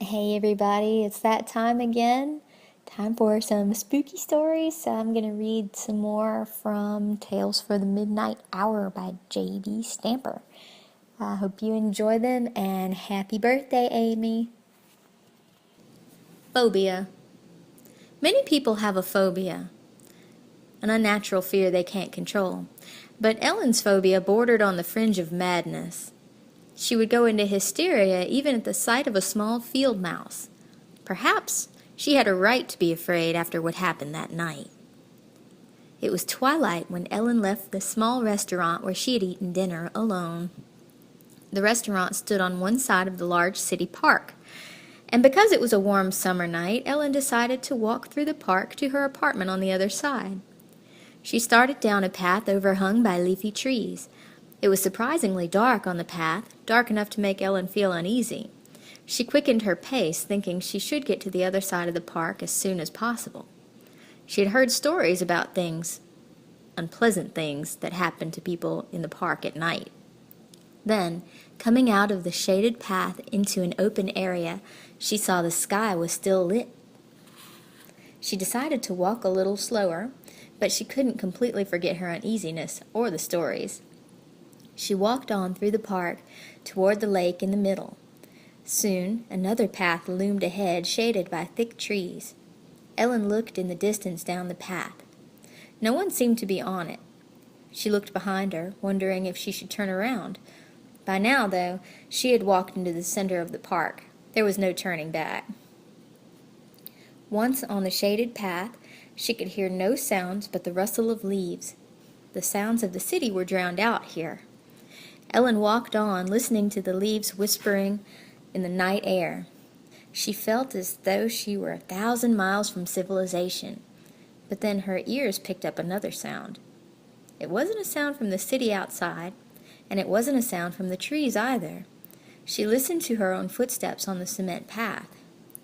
Hey everybody, it's that time again. Time for some spooky stories. So I'm going to read some more from Tales for the Midnight Hour by J.B. Stamper. I hope you enjoy them and happy birthday, Amy. Phobia. Many people have a phobia, an unnatural fear they can't control. But Ellen's phobia bordered on the fringe of madness. She would go into hysteria even at the sight of a small field mouse. Perhaps she had a right to be afraid after what happened that night. It was twilight when Ellen left the small restaurant where she had eaten dinner alone. The restaurant stood on one side of the large city park, and because it was a warm summer night, Ellen decided to walk through the park to her apartment on the other side. She started down a path overhung by leafy trees. It was surprisingly dark on the path, dark enough to make Ellen feel uneasy. She quickened her pace, thinking she should get to the other side of the park as soon as possible. She had heard stories about unpleasant things that happened to people in the park at night. Then, coming out of the shaded path into an open area, she saw the sky was still lit. She decided to walk a little slower, but she couldn't completely forget her uneasiness or the stories. She walked on through the park toward the lake in the middle. Soon, another path loomed ahead, shaded by thick trees. Ellen looked in the distance down the path. No one seemed to be on it. She looked behind her, wondering if she should turn around. By now, though, she had walked into the center of the park. There was no turning back. Once on the shaded path, she could hear no sounds but the rustle of leaves. The sounds of the city were drowned out here. Ellen walked on, listening to the leaves whispering in the night air. She felt as though she were 1,000 miles from civilization, but then her ears picked up another sound. It wasn't a sound from the city outside, and it wasn't a sound from the trees either. She listened to her own footsteps on the cement path.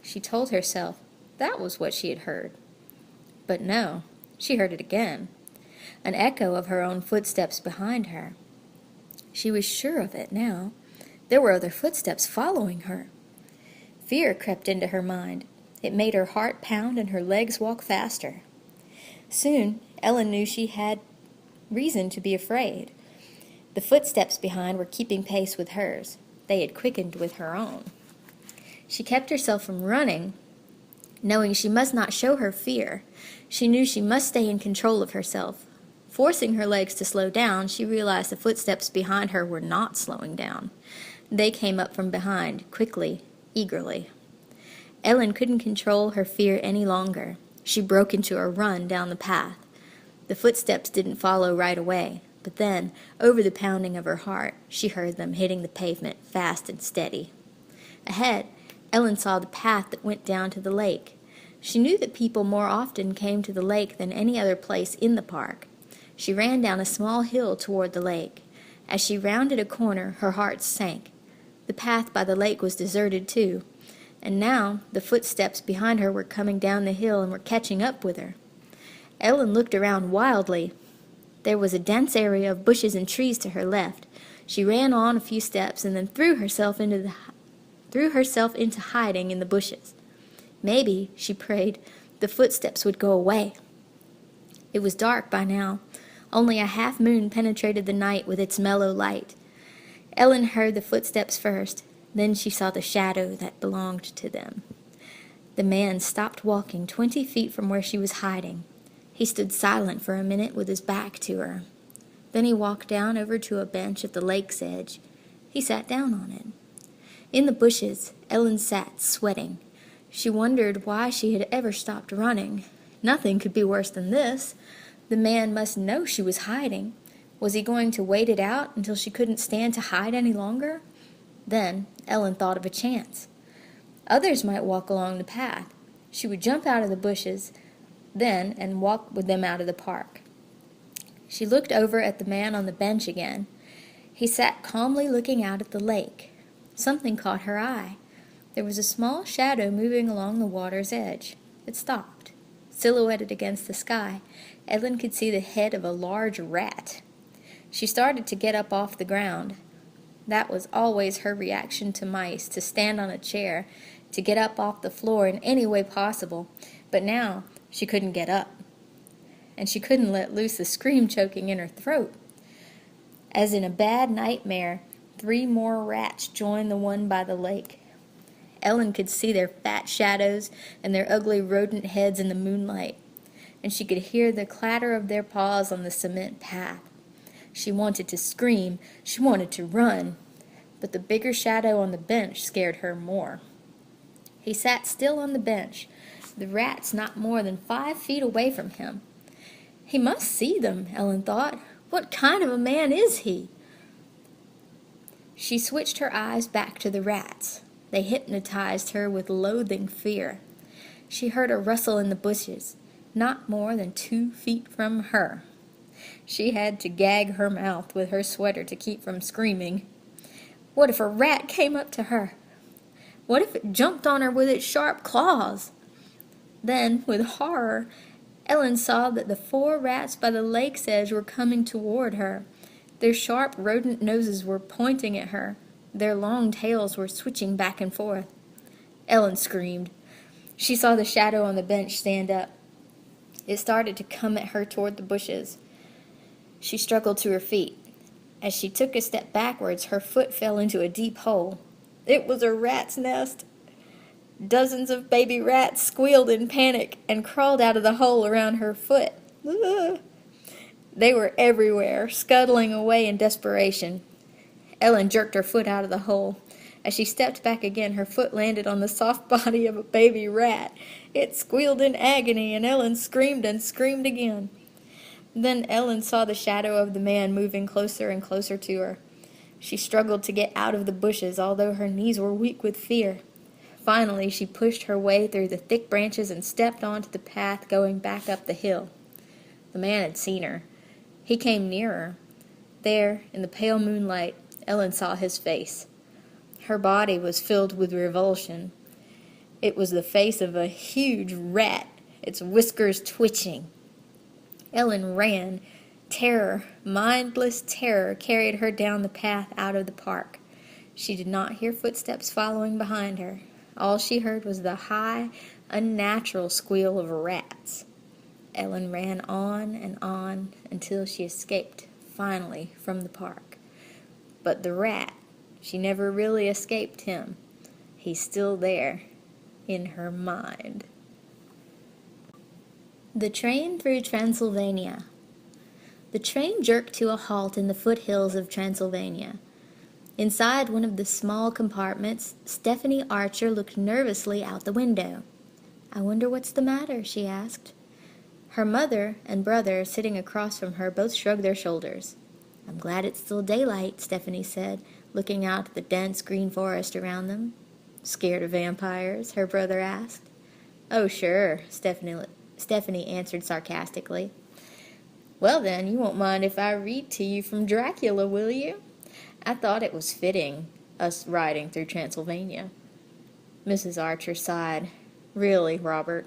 She told herself that was what she had heard. But no, she heard it again, an echo of her own footsteps behind her. She was sure of it now. There were other footsteps following her. Fear crept into her mind. It made her heart pound and her legs walk faster. Soon, Ellen knew she had reason to be afraid. The footsteps behind were keeping pace with hers. They had quickened with her own. She kept herself from running, knowing she must not show her fear. She knew she must stay in control of herself. Forcing her legs to slow down, she realized the footsteps behind her were not slowing down. They came up from behind, quickly, eagerly. Ellen couldn't control her fear any longer. She broke into a run down the path. The footsteps didn't follow right away, but then, over the pounding of her heart, she heard them hitting the pavement fast and steady. Ahead, Ellen saw the path that went down to the lake. She knew that people more often came to the lake than any other place in the park. She ran down a small hill toward the lake. As she rounded a corner, her heart sank. The path by the lake was deserted too, and now the footsteps behind her were coming down the hill and were catching up with her. Ellen looked around wildly. There was a dense area of bushes and trees to her left. She ran on a few steps and then threw herself into hiding in the bushes. Maybe, she prayed, the footsteps would go away. It was dark by now. Only a half moon penetrated the night with its mellow light. Ellen heard the footsteps first, then she saw the shadow that belonged to them. The man stopped walking 20 feet from where she was hiding. He stood silent for a minute with his back to her. Then he walked down over to a bench at the lake's edge. He sat down on it. In the bushes, Ellen sat, sweating. She wondered why she had ever stopped running. Nothing could be worse than this. The man must know she was hiding. Was he going to wait it out until she couldn't stand to hide any longer? Then Ellen thought of a chance. Others might walk along the path. She would jump out of the bushes then and walk with them out of the park. She looked over at the man on the bench again. He sat calmly looking out at the lake. Something caught her eye. There was a small shadow moving along the water's edge. It stopped. Silhouetted against the sky, Ellen could see the head of a large rat. She started to get up off the ground. That was always her reaction to mice, to stand on a chair, to get up off the floor in any way possible. But now she couldn't get up, and she couldn't let loose the scream choking in her throat. As in a bad nightmare, 3 more rats joined the one by the lake. Ellen could see their fat shadows and their ugly rodent heads in the moonlight, and she could hear the clatter of their paws on the cement path. She wanted to scream, she wanted to run, but the bigger shadow on the bench scared her more. He sat still on the bench, the rats not more than 5 feet away from him. He must see them, Ellen thought. What kind of a man is he? She switched her eyes back to the rats. They hypnotized her with loathing fear. She heard a rustle in the bushes, not more than 2 feet from her. She had to gag her mouth with her sweater to keep from screaming. What if a rat came up to her? What if it jumped on her with its sharp claws? Then, with horror, Ellen saw that the 4 rats by the lake's edge were coming toward her. Their sharp rodent noses were pointing at her. Their long tails were switching back and forth. Ellen screamed. She saw the shadow on the bench stand up. It started to come at her toward the bushes. She struggled to her feet. As she took a step backwards, her foot fell into a deep hole. It was a rat's nest. Dozens of baby rats squealed in panic and crawled out of the hole around her foot. Ugh. They were everywhere, scuttling away in desperation. Ellen jerked her foot out of the hole. As she stepped back again, her foot landed on the soft body of a baby rat. It squealed in agony, and Ellen screamed and screamed again. Then Ellen saw the shadow of the man moving closer and closer to her. She struggled to get out of the bushes, although her knees were weak with fear. Finally, she pushed her way through the thick branches and stepped onto the path going back up the hill. The man had seen her. He came nearer. There, in the pale moonlight, Ellen saw his face. Her body was filled with revulsion. It was the face of a huge rat, its whiskers twitching. Ellen ran. Terror, mindless terror, carried her down the path out of the park. She did not hear footsteps following behind her. All she heard was the high, unnatural squeal of rats. Ellen ran on until she escaped, finally, from the park. But the rat, she never really escaped him. He's still there, in her mind. The train through Transylvania. The train jerked to a halt in the foothills of Transylvania. Inside one of the small compartments, Stephanie Archer looked nervously out the window. "I wonder what's the matter?" she asked. Her mother and brother, sitting across from her, both shrugged their shoulders. "I'm glad it's still daylight," Stephanie said, looking out at the dense green forest around them. "Scared of vampires?" her brother asked. "Oh, sure," Stephanie answered sarcastically. "Well then, you won't mind if I read to you from Dracula, will you? I thought it was fitting, us riding through Transylvania." Mrs. Archer sighed. "Really, Robert?"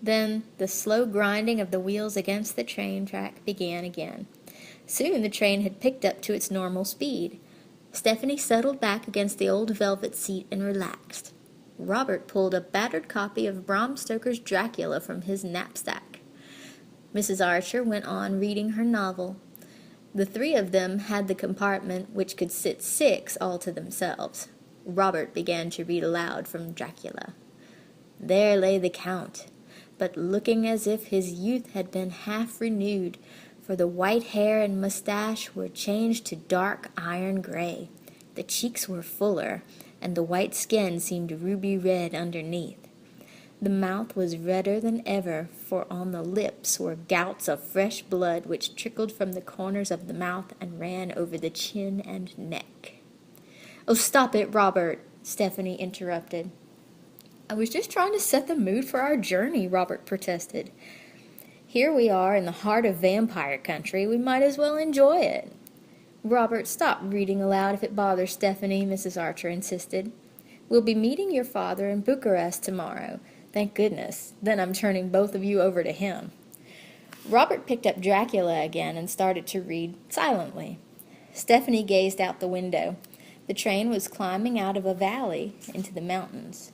Then the slow grinding of the wheels against the train track began again. Soon the train had picked up to its normal speed. Stephanie settled back against the old velvet seat and relaxed. Robert pulled a battered copy of Bram Stoker's Dracula from his knapsack. Mrs. Archer went on reading her novel. The 3 of them had the compartment which could sit 6 all to themselves. Robert began to read aloud from Dracula. There lay the Count, but looking as if his youth had been half renewed, for the white hair and mustache were changed to dark iron gray. The cheeks were fuller, and the white skin seemed ruby red underneath. The mouth was redder than ever, for on the lips were gouts of fresh blood which trickled from the corners of the mouth and ran over the chin and neck. "Oh, stop it, Robert," Stephanie interrupted. "I was just trying to set the mood for our journey," Robert protested. "Here we are in the heart of vampire country. We might as well enjoy it." "Robert, stop reading aloud if it bothers Stephanie," Mrs. Archer insisted. "We'll be meeting your father in Bucharest tomorrow. Thank goodness. Then I'm turning both of you over to him." Robert picked up Dracula again and started to read silently. Stephanie gazed out the window. The train was climbing out of a valley into the mountains.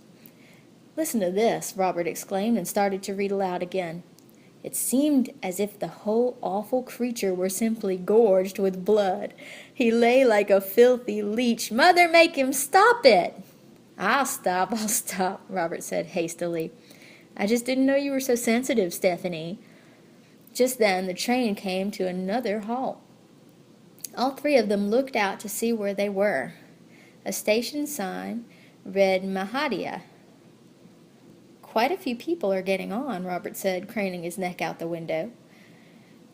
"Listen to this," Robert exclaimed and started to read aloud again. It seemed as if the whole awful creature were simply gorged with blood. He lay like a filthy leech. "Mother, make him stop it!" I'll stop," Robert said hastily. "I just didn't know you were so sensitive, Stephanie." Just then the train came to another halt. All three of them looked out to see where they were. A station sign read Mahadia. "Quite a few people are getting on," Robert said, craning his neck out the window.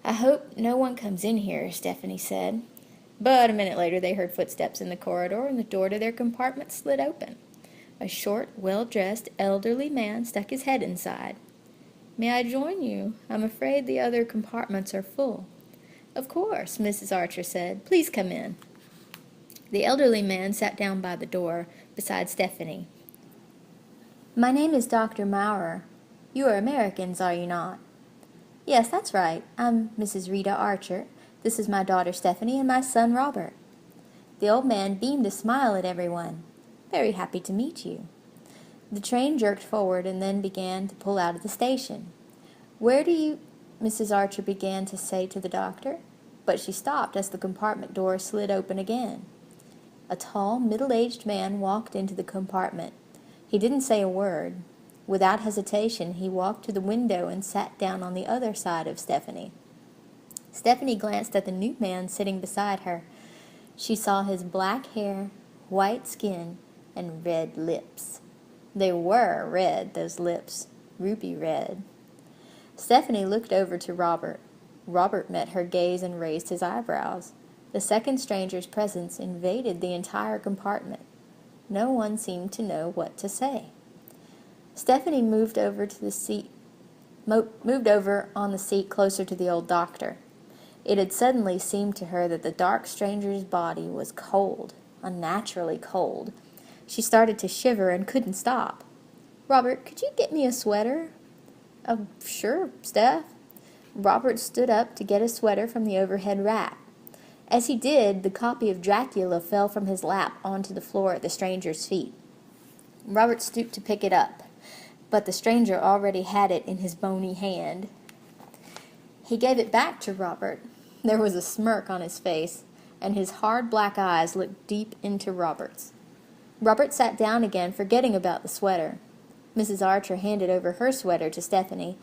"I hope no one comes in here," Stephanie said. But a minute later they heard footsteps in the corridor, and the door to their compartment slid open. A short, well-dressed, elderly man stuck his head inside. "May I join you? I'm afraid the other compartments are full." "Of course," Mrs. Archer said. "Please come in." The elderly man sat down by the door beside Stephanie. "My name is Dr. Maurer. You are Americans, are you not?" "Yes, that's right. I'm Mrs. Rita Archer. This is my daughter Stephanie and my son Robert." The old man beamed a smile at everyone. "Very happy to meet you." The train jerked forward and then began to pull out of the station. "Where do you—" Mrs. Archer began to say to the doctor, but she stopped as the compartment door slid open again. A tall, middle-aged man walked into the compartment. He didn't say a word. Without hesitation, he walked to the window and sat down on the other side of Stephanie. Stephanie glanced at the new man sitting beside her. She saw his black hair, white skin, and red lips. They were red, those lips, ruby red. Stephanie looked over to Robert. Robert met her gaze and raised his eyebrows. The second stranger's presence invaded the entire compartment. No one seemed to know what to say. Stephanie moved over on the seat closer to the old doctor. It had suddenly seemed to her that the dark stranger's body was cold, unnaturally cold. She started to shiver and couldn't stop. "Robert, could you get me a sweater?" "Oh, sure, Steph." Robert stood up to get a sweater from the overhead rack. As he did, the copy of Dracula fell from his lap onto the floor at the stranger's feet. Robert stooped to pick it up, but the stranger already had it in his bony hand. He gave it back to Robert. There was a smirk on his face, and his hard black eyes looked deep into Robert's. Robert sat down again, forgetting about the sweater. Mrs. Archer handed over her sweater to Stephanie.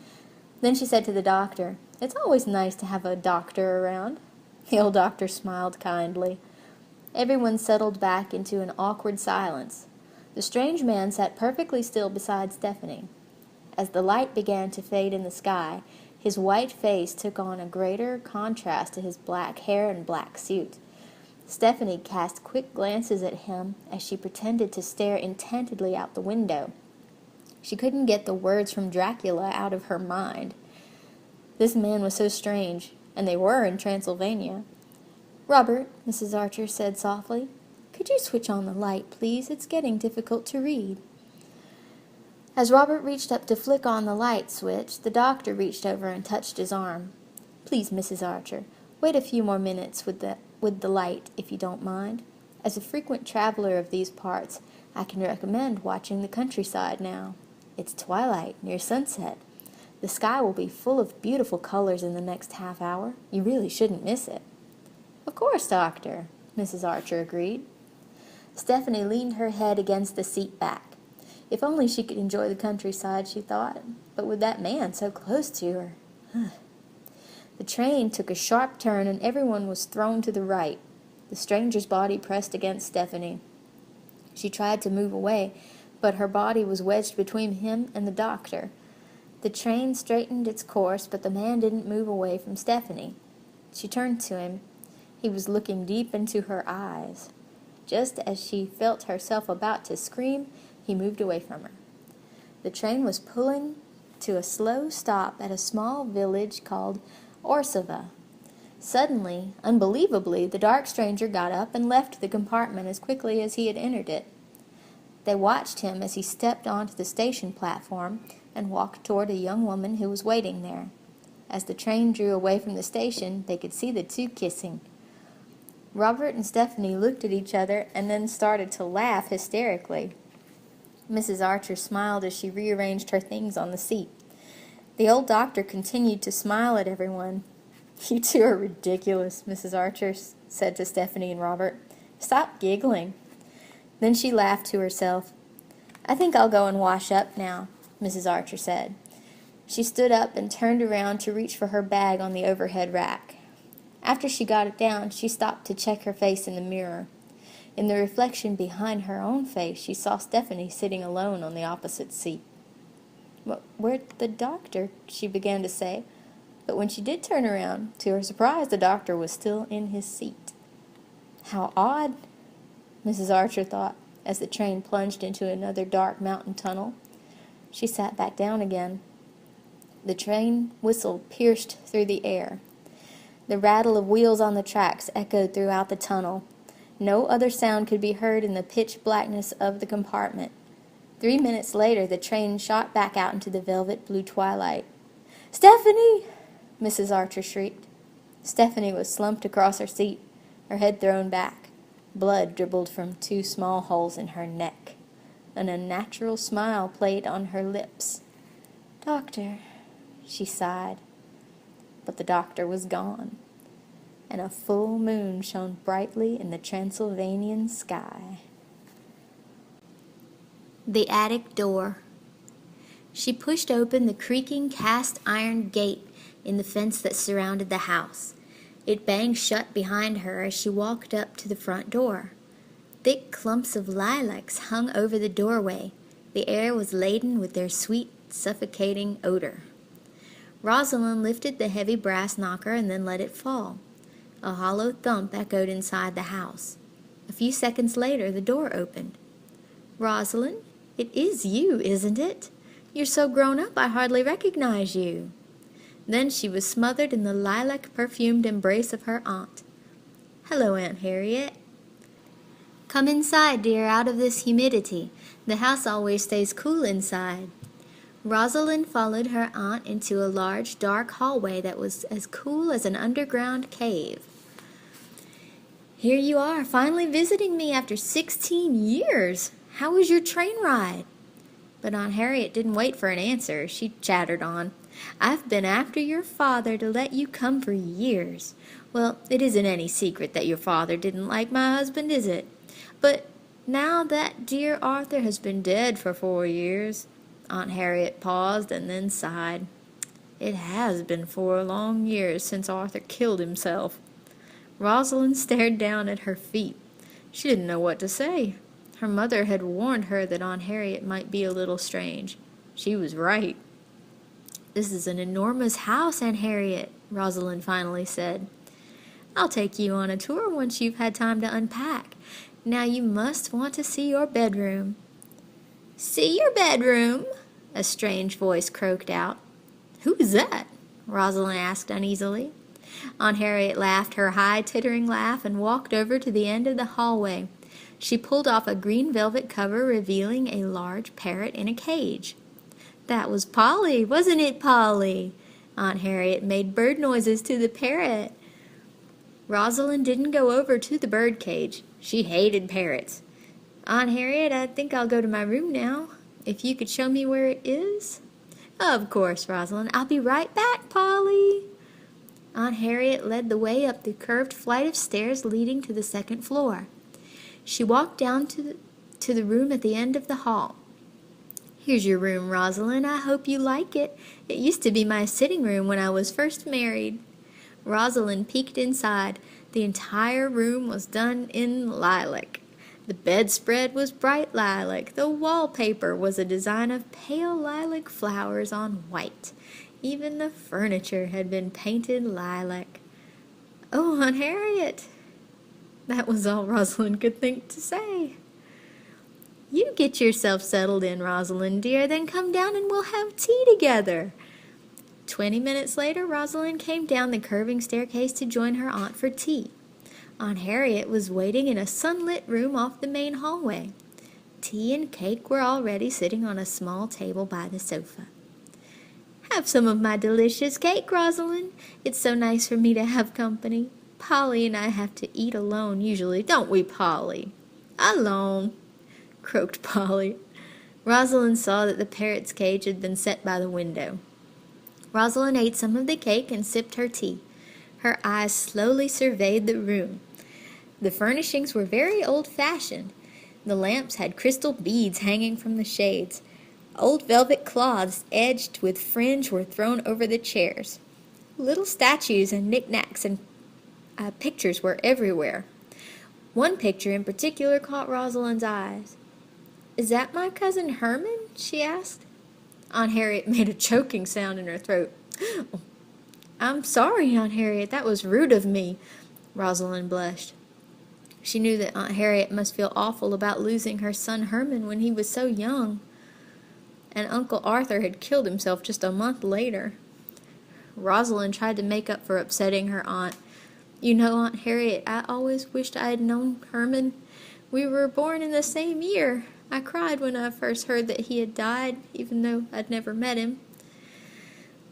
Then she said to the doctor, "It's always nice to have a doctor around." The old doctor smiled kindly. Everyone settled back into an awkward silence. The strange man sat perfectly still beside Stephanie. As the light began to fade in the sky, his white face took on a greater contrast to his black hair and black suit. Stephanie cast quick glances at him as she pretended to stare intently out the window. She couldn't get the words from Dracula out of her mind. This man was so strange, and they were in Transylvania. "Robert," Mrs. Archer said softly, "could you switch on the light, please? It's getting difficult to read." As Robert reached up to flick on the light switch, the doctor reached over and touched his arm. "Please, Mrs. Archer, wait a few more minutes with the light, if you don't mind. As a frequent traveler of these parts, I can recommend watching the countryside now. It's twilight, near sunset. The sky will be full of beautiful colors in the next half hour. You really shouldn't miss it." "Of course, Doctor," Mrs. Archer agreed. Stephanie leaned her head against the seat back. If only she could enjoy the countryside, she thought, but with that man so close to her. The train took a sharp turn and everyone was thrown to the right. The stranger's body pressed against Stephanie. She tried to move away, but her body was wedged between him and the doctor. The train straightened its course, but the man didn't move away from Stephanie. She turned to him. He was looking deep into her eyes. Just as she felt herself about to scream, he moved away from her. The train was pulling to a slow stop at a small village called Obeah. Suddenly, unbelievably, the dark stranger got up and left the compartment as quickly as he had entered it. They watched him as he stepped onto the station platform and walked toward a young woman who was waiting there. As the train drew away from the station, they could see the two kissing. Robert and Stephanie looked at each other and then started to laugh hysterically. Mrs. Archer smiled as she rearranged her things on the seat. The old doctor continued to smile at everyone. "You two are ridiculous," Mrs. Archer said to Stephanie and Robert. "Stop giggling." Then she laughed to herself. "I think I'll go and wash up now," Mrs. Archer said. She stood up and turned around to reach for her bag on the overhead rack. After she got it down, she stopped to check her face in the mirror. In the reflection behind her own face, she saw Stephanie sitting alone on the opposite seat. "Where's the doctor?" she began to say. But when she did turn around, to her surprise, the doctor was still in his seat. "How odd," Mrs. Archer thought, as the train plunged into another dark mountain tunnel. She sat back down again. The train whistle pierced through the air. The rattle of wheels on the tracks echoed throughout the tunnel. No other sound could be heard in the pitch blackness of the compartment. 3 minutes later, the train shot back out into the velvet blue twilight. "Stephanie!" Mrs. Archer shrieked. Stephanie was slumped across her seat, her head thrown back. Blood dribbled from 2 small holes in her neck. An unnatural smile played on her lips. "Doctor," she sighed. But the doctor was gone, and a full moon shone brightly in the Transylvanian sky. The attic door. She pushed open the creaking cast-iron gate in the fence that surrounded the house. It banged shut behind her as she walked up to the front door. Thick clumps of lilacs hung over the doorway. The air was laden with their sweet, suffocating odor. Rosalind lifted the heavy brass knocker and then let it fall. A hollow thump echoed inside the house. A few seconds later, the door opened. "Rosalind, it is you, isn't it? You're so grown up I hardly recognize you." Then she was smothered in the lilac-perfumed embrace of her aunt. "Hello, Aunt Harriet." "Come inside, dear, out of this humidity. The house always stays cool inside." Rosalind followed her aunt into a large, dark hallway that was as cool as an underground cave. "Here you are, finally visiting me after 16 years. How was your train ride?" But Aunt Harriet didn't wait for an answer. She chattered on. "I've been after your father to let you come for years. Well, it isn't any secret that your father didn't like my husband, is it? But now that dear Arthur has been dead for 4 years..." Aunt Harriet paused and then sighed. "It has been 4 long years since Arthur killed himself." Rosalind stared down at her feet. She didn't know what to say. Her mother had warned her that Aunt Harriet might be a little strange. She was right. "This is an enormous house, Aunt Harriet," Rosalind finally said. "I'll take you on a tour once you've had time to unpack. Now you must want to see your bedroom." "See your bedroom?" a strange voice croaked out. "Who's that?" Rosalind asked uneasily. Aunt Harriet laughed her high, tittering laugh and walked over to the end of the hallway. She pulled off a green velvet cover, revealing a large parrot in a cage. "That was Polly, wasn't it, Polly?" Aunt Harriet made bird noises to the parrot. Rosalind didn't go over to the bird cage. She hated parrots. "Aunt Harriet, I think I'll go to my room now. If you could show me where it is?" "Of course, Rosalind. I'll be right back, Polly." Aunt Harriet led the way up the curved flight of stairs leading to the second floor. She walked down to the room at the end of the hall. "Here's your room, Rosalind. I hope you like it. It used to be my sitting room when I was first married." Rosalind peeked inside. The entire room was done in lilac. The bedspread was bright lilac. The wallpaper was a design of pale lilac flowers on white. Even the furniture had been painted lilac. "Oh, Aunt Harriet!" That was all Rosalind could think to say. "You get yourself settled in, Rosalind, dear, then come down and we'll have tea together." 20 minutes later, Rosalind came down the curving staircase to join her aunt for tea. Aunt Harriet was waiting in a sunlit room off the main hallway. Tea and cake were already sitting on a small table by the sofa. "Have some of my delicious cake, Rosalind. It's so nice for me to have company." Polly and I have to eat alone usually, don't we, Polly?" "Alone," croaked Polly. Rosalind saw that the parrot's cage had been set by the window. Rosalind ate some of the cake and sipped her tea. Her eyes slowly surveyed the room. The furnishings were very old-fashioned. The lamps had crystal beads hanging from the shades. Old velvet cloths edged with fringe were thrown over the chairs. Little statues and knickknacks and pictures were everywhere. One picture in particular caught Rosalind's eyes. "Is that my cousin Herman?" she asked. Aunt Harriet made a choking sound in her throat. "I'm sorry, Aunt Harriet, that was rude of me." Rosalind blushed. She knew that Aunt Harriet must feel awful about losing her son Herman when he was so young. And Uncle Arthur had killed himself just a month later. Rosalind tried to make up for upsetting her aunt. "You know, Aunt Harriet, I always wished I had known Herman. We were born in the same year. I cried when I first heard that he had died, even though I'd never met him."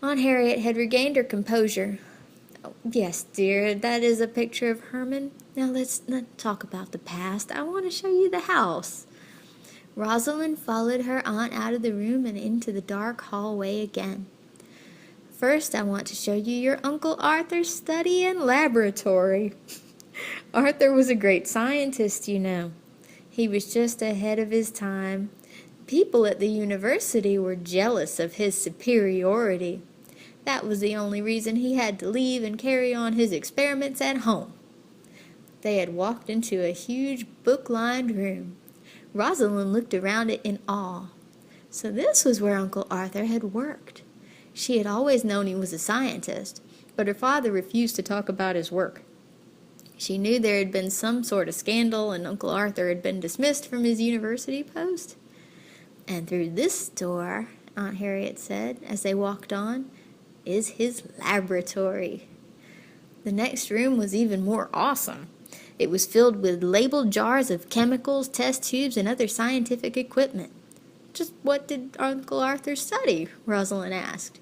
Aunt Harriet had regained her composure. "Oh, yes, dear, that is a picture of Herman. Now let's not talk about the past. I want to show you the house." Rosalind followed her aunt out of the room and into the dark hallway again. "First, I want to show you your Uncle Arthur's study and laboratory." Arthur was a great scientist, you know. He was just ahead of his time. People at the university were jealous of his superiority. That was the only reason he had to leave and carry on his experiments at home. They had walked into a huge book-lined room. Rosalind looked around it in awe. So this was where Uncle Arthur had worked. She had always known he was a scientist, but her father refused to talk about his work. She knew there had been some sort of scandal and Uncle Arthur had been dismissed from his university post. "And through this door," Aunt Harriet said as they walked on, "is his laboratory." The next room was even more awesome. It was filled with labeled jars of chemicals, test tubes, and other scientific equipment. "Just what did Uncle Arthur study?" Rosalind asked.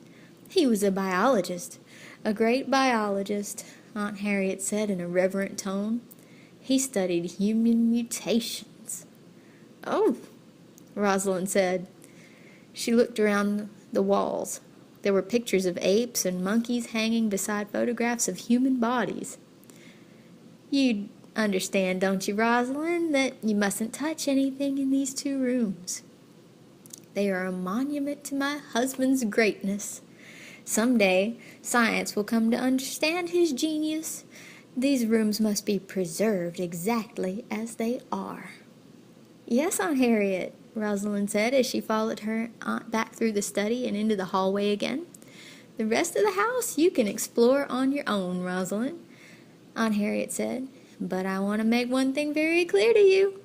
"He was a biologist, a great biologist," Aunt Harriet said in a reverent tone. "He studied human mutations." "Oh," Rosalind said. She looked around the walls. There were pictures of apes and monkeys hanging beside photographs of human bodies. "You understand, don't you, Rosalind, that you mustn't touch anything in these 2 rooms. They are a monument to my husband's greatness. Someday, science will come to understand his genius. These rooms must be preserved exactly as they are." "Yes, Aunt Harriet," Rosalind said as she followed her aunt back through the study and into the hallway again. "The rest of the house you can explore on your own, Rosalind," Aunt Harriet said. "But I want to make one thing very clear to you."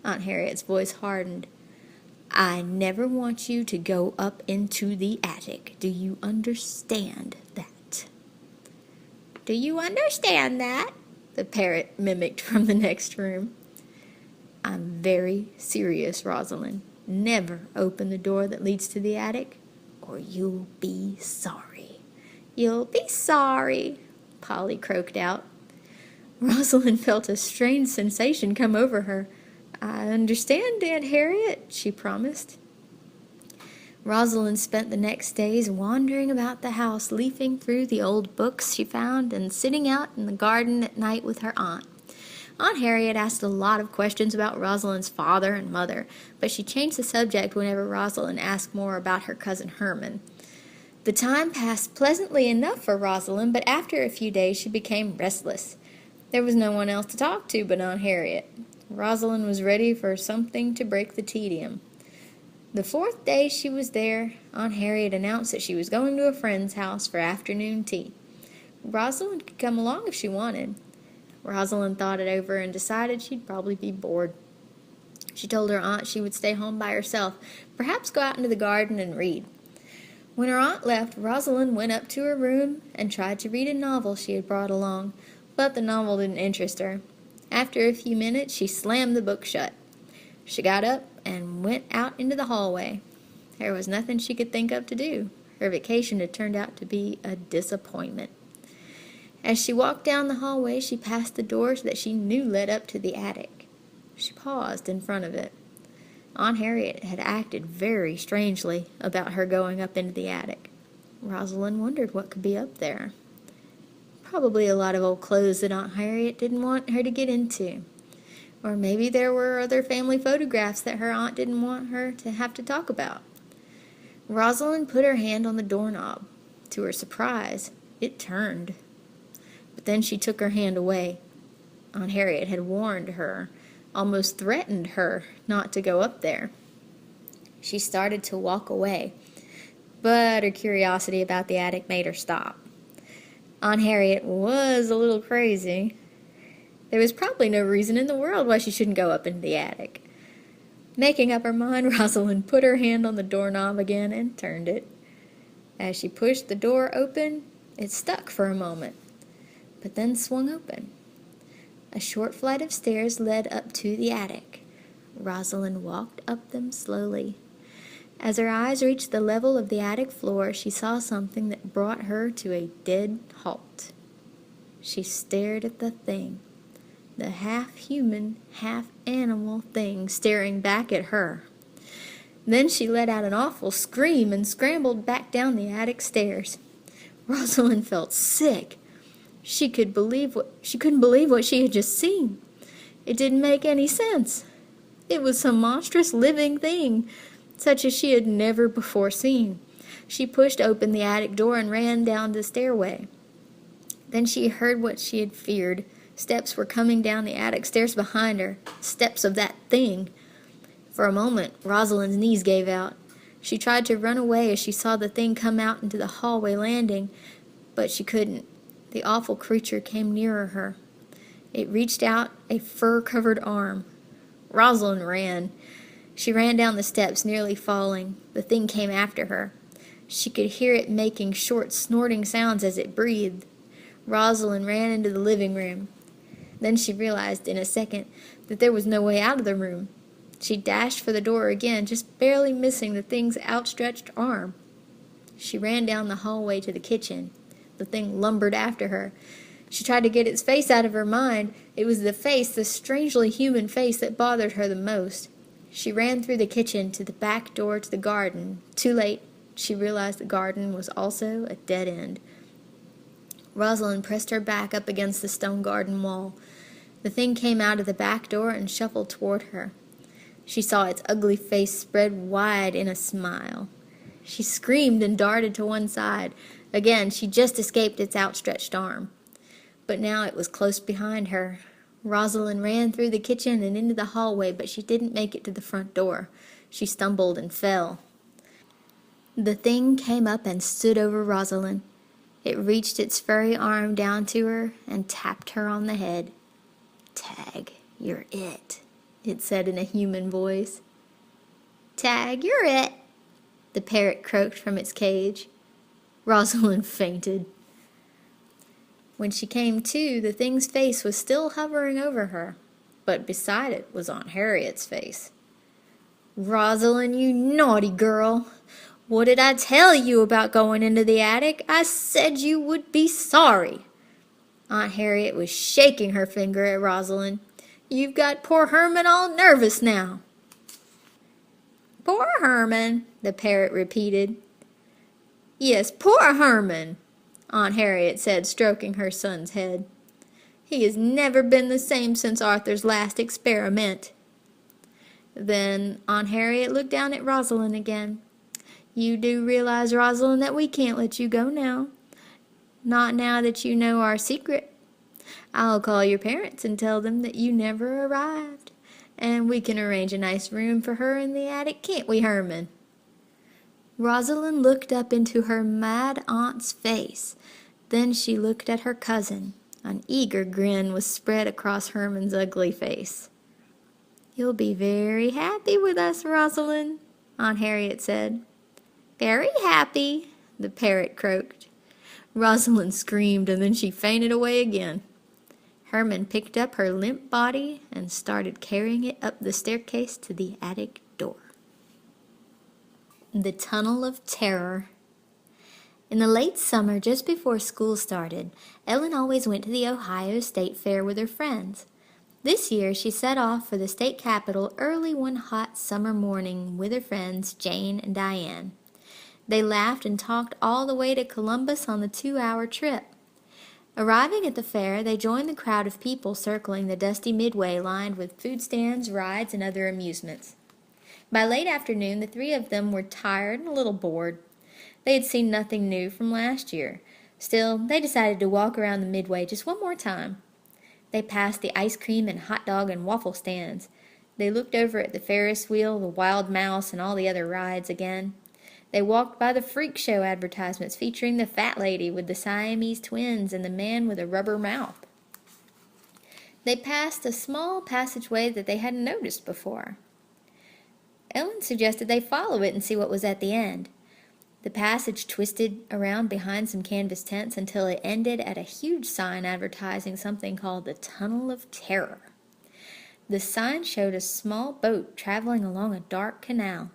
Aunt Harriet's voice hardened. "I never want you to go up into the attic. Do you understand that?" "Do you understand that?" the parrot mimicked from the next room. "I'm very serious, Rosalind. Never open the door that leads to the attic, or you'll be sorry." "You'll be sorry," Polly croaked out. Rosalind felt a strange sensation come over her. "I understand, Aunt Harriet," she promised. Rosalind spent the next days wandering about the house, leafing through the old books she found and sitting out in the garden at night with her aunt. Aunt Harriet asked a lot of questions about Rosalind's father and mother, but she changed the subject whenever Rosalind asked more about her cousin Herman. The time passed pleasantly enough for Rosalind, but after a few days she became restless. There was no one else to talk to but Aunt Harriet. Rosalind was ready for something to break the tedium. The 4th day she was there, Aunt Harriet announced that she was going to a friend's house for afternoon tea. Rosalind could come along if she wanted. Rosalind thought it over and decided she'd probably be bored. She told her aunt she would stay home by herself, perhaps go out into the garden and read. When her aunt left, Rosalind went up to her room and tried to read a novel she had brought along, but the novel didn't interest her. After a few minutes, she slammed the book shut. She got up and went out into the hallway. There was nothing she could think of to do. Her vacation had turned out to be a disappointment. As she walked down the hallway, she passed the doors that she knew led up to the attic. She paused in front of it. Aunt Harriet had acted very strangely about her going up into the attic. Rosalind wondered what could be up there. Probably a lot of old clothes that Aunt Harriet didn't want her to get into. Or maybe there were other family photographs that her aunt didn't want her to have to talk about. Rosalind put her hand on the doorknob. To her surprise, it turned. But then she took her hand away. Aunt Harriet had warned her, almost threatened her, not to go up there. She started to walk away, but her curiosity about the attic made her stop. Aunt Harriet was a little crazy. There was probably no reason in the world why she shouldn't go up into the attic. Making up her mind, Rosalind put her hand on the doorknob again and turned it. As she pushed the door open, it stuck for a moment, but then swung open. A short flight of stairs led up to the attic. Rosalind walked up them slowly. As her eyes reached the level of the attic floor, she saw something that brought her to a dead halt. She stared at the thing. The half-human, half-animal thing staring back at her. Then she let out an awful scream and scrambled back down the attic stairs. Rosalind felt sick. She couldn't believe what she had just seen. It didn't make any sense. It was some monstrous living thing, such as she had never before seen. She pushed open the attic door and ran down the stairway. Then she heard what she had feared. Steps were coming down the attic stairs behind her, steps of that thing. For a moment, Rosalind's knees gave out. She tried to run away as she saw the thing come out into the hallway landing, but she couldn't. The awful creature came nearer her. It reached out a fur-covered arm. Rosalind ran. She ran down the steps, nearly falling. The thing came after her. She could hear it making short, snorting sounds as it breathed. Rosalind ran into the living room. Then she realized in a second that there was no way out of the room. She dashed for the door again, just barely missing the thing's outstretched arm. She ran down the hallway to the kitchen. The thing lumbered after her. She tried to get its face out of her mind. It was the face, the strangely human face, that bothered her the most. She ran through the kitchen to the back door to the garden. Too late, she realized the garden was also a dead end. Rosalind pressed her back up against the stone garden wall. The thing came out of the back door and shuffled toward her. She saw its ugly face spread wide in a smile. She screamed and darted to one side. Again, she just escaped its outstretched arm. But now it was close behind her. Rosalind ran through the kitchen and into the hallway, but she didn't make it to the front door. She stumbled and fell. The thing came up and stood over Rosalind. It reached its furry arm down to her and tapped her on the head. "Tag, you're it," it said in a human voice. "Tag, you're it," the parrot croaked from its cage. Rosalind fainted. When she came to, the thing's face was still hovering over her, but beside it was Aunt Harriet's face. "Rosalind, you naughty girl! What did I tell you about going into the attic? I said you would be sorry." Aunt Harriet was shaking her finger at Rosalind. "You've got poor Herman all nervous now." "Poor Herman," the parrot repeated. "Yes, poor Herman," Aunt Harriet said, stroking her son's head. "He has never been the same since Arthur's last experiment." Then Aunt Harriet looked down at Rosalind again. "You do realize, Rosalind, that we can't let you go now. Not now that you know our secret. I'll call your parents and tell them that you never arrived, and we can arrange a nice room for her in the attic, can't we, Herman?" Rosalind looked up into her mad aunt's face. Then she looked at her cousin. An eager grin was spread across Herman's ugly face. "You'll be very happy with us, Rosalind," Aunt Harriet said. "Very happy," the parrot croaked. Rosalind screamed, and then she fainted away again. Herman picked up her limp body and started carrying it up the staircase to the attic door. The Tunnel of Terror. In the late summer, just before school started, Ellen always went to the Ohio State Fair with her friends. This year, she set off for the state capital early one hot summer morning with her friends Jane and Diane. They laughed and talked all the way to Columbus on the 2-hour trip. Arriving at the fair, they joined the crowd of people circling the dusty midway lined with food stands, rides, and other amusements. By late afternoon, the three of them were tired and a little bored. They had seen nothing new from last year. Still, they decided to walk around the midway just one more time. They passed the ice cream and hot dog and waffle stands. They looked over at the Ferris wheel, the Wild Mouse, and all the other rides again. They walked by the freak show advertisements featuring the fat lady with the Siamese twins and the man with a rubber mouth. They passed a small passageway that they hadn't noticed before. Ellen suggested they follow it and see what was at the end. The passage twisted around behind some canvas tents until it ended at a huge sign advertising something called the Tunnel of Terror. The sign showed a small boat traveling along a dark canal.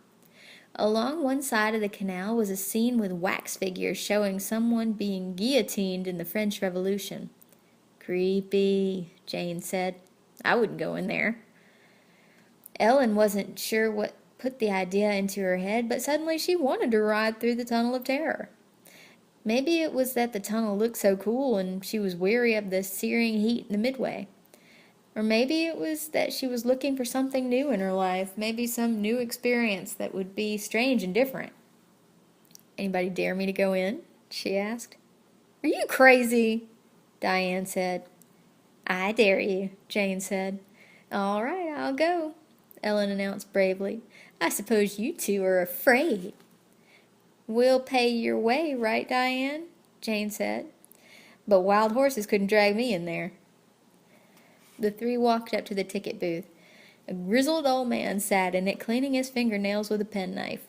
Along one side of the canal was a scene with wax figures showing someone being guillotined in the French Revolution. "Creepy," Jane said. "I wouldn't go in there." Ellen wasn't sure what put the idea into her head, but suddenly she wanted to ride through the Tunnel of Terror. Maybe it was that the tunnel looked so cool and she was weary of the searing heat in the midway. Or maybe it was that she was looking for something new in her life, maybe some new experience that would be strange and different. "Anybody dare me to go in?" she asked. "Are you crazy?" Diane said. "I dare you," Jane said. "All right, I'll go," Ellen announced bravely. "I suppose you two are afraid." "We'll pay your way, right, Diane?" Jane said. "But wild horses couldn't drag me in there." The three walked up to the ticket booth. A grizzled old man sat in it, cleaning his fingernails with a penknife.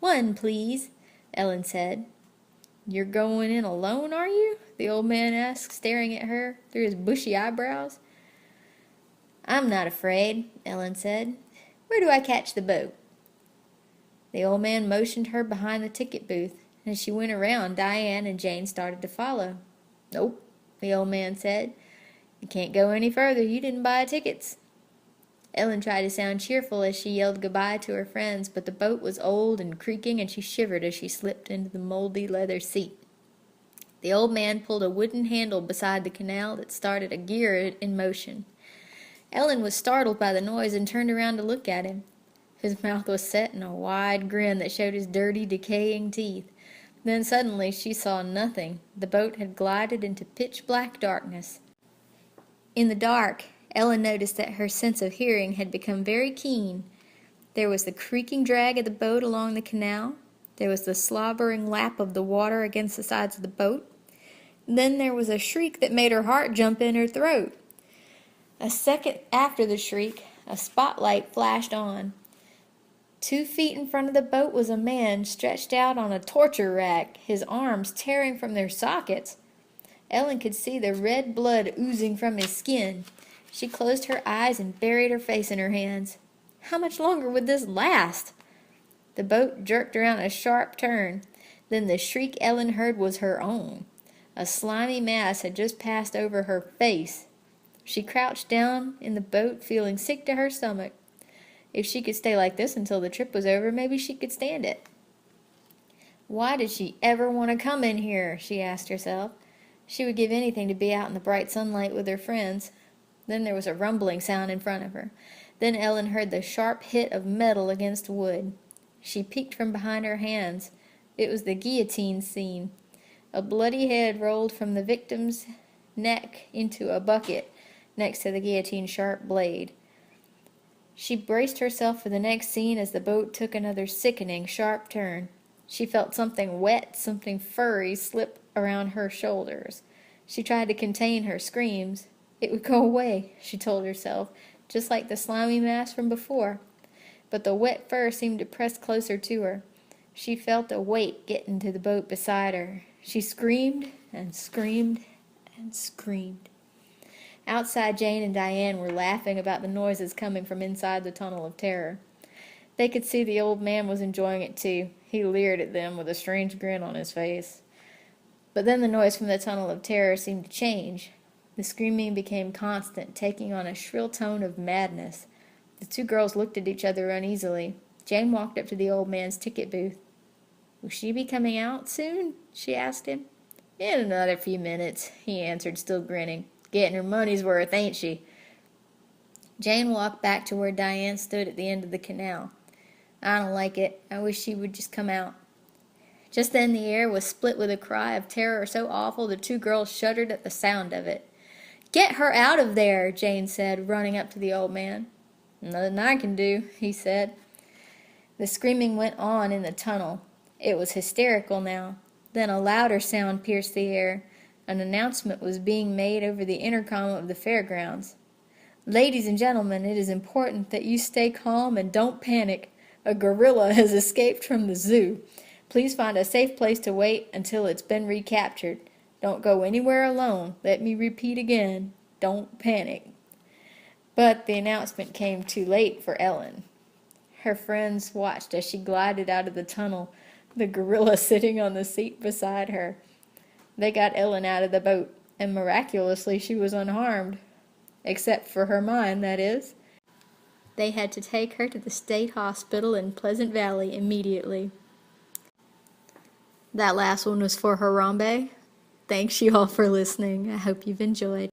"One, please," Ellen said. "You're going in alone, are you?" the old man asked, staring at her through his bushy eyebrows. "I'm not afraid," Ellen said. "Where do I catch the boat?" The old man motioned her behind the ticket booth. As she went around, Diane and Jane started to follow. "Nope," the old man said. "You can't go any further. You didn't buy tickets." Ellen tried to sound cheerful as she yelled goodbye to her friends, but the boat was old and creaking, and she shivered as she slipped into the moldy leather seat. The old man pulled a wooden handle beside the canal that started a gear in motion. Ellen was startled by the noise and turned around to look at him. His mouth was set in a wide grin that showed his dirty, decaying teeth. Then suddenly she saw nothing. The boat had glided into pitch-black darkness. In the dark, Ellen noticed that her sense of hearing had become very keen. There was the creaking drag of the boat along the canal. There was the slobbering lap of the water against the sides of the boat. Then there was a shriek that made her heart jump in her throat. A second after the shriek, a spotlight flashed on. 2 feet in front of the boat was a man stretched out on a torture rack, his arms tearing from their sockets. Ellen could see the red blood oozing from his skin. She closed her eyes and buried her face in her hands. How much longer would this last? The boat jerked around a sharp turn. Then the shriek Ellen heard was her own. A slimy mass had just passed over her face. She crouched down in the boat, feeling sick to her stomach. If she could stay like this until the trip was over, maybe she could stand it. Why did she ever want to come in here? She asked herself. She would give anything to be out in the bright sunlight with her friends. Then there was a rumbling sound in front of her. Then Ellen heard the sharp hit of metal against wood. She peeked from behind her hands. It was the guillotine scene. A bloody head rolled from the victim's neck into a bucket next to the guillotine's sharp blade. She braced herself for the next scene as the boat took another sickening, sharp turn. She felt something wet, something furry slip around her shoulders. She tried to contain her screams. It would go away, she told herself, just like the slimy mass from before. But the wet fur seemed to press closer to her. She felt a weight get into the boat beside her. She screamed and screamed and screamed. Outside, Jane and Diane were laughing about the noises coming from inside the Tunnel of Terror. They could see the old man was enjoying it too. He leered at them with a strange grin on his face. But then the noise from the tunnel of terror seemed to change. The screaming became constant, taking on a shrill tone of madness. The two girls looked at each other uneasily. Jane walked up to the old man's ticket booth. "Will she be coming out soon?" she asked him. "In another few minutes," he answered, still grinning. "Getting her money's worth, ain't she?" Jane walked back to where Diane stood at the end of the canal. "I don't like it. I wish she would just come out." Just then the air was split with a cry of terror so awful the two girls shuddered at the sound of it. "Get her out of there," Jane said, running up to the old man. "Nothing I can do," he said. The screaming went on in the tunnel. It was hysterical now. Then a louder sound pierced the air. An announcement was being made over the intercom of the fairgrounds. "Ladies and gentlemen, it is important that you stay calm and don't panic. A gorilla has escaped from the zoo. Please find a safe place to wait until it's been recaptured. Don't go anywhere alone. Let me repeat again, don't panic." But the announcement came too late for Ellen. Her friends watched as she glided out of the tunnel, the gorilla sitting on the seat beside her. They got Ellen out of the boat, and miraculously she was unharmed. Except for her mind, that is. They had to take her to the state hospital in Pleasant Valley immediately. That last one was for Harambe. Thanks you all for listening. I hope you've enjoyed.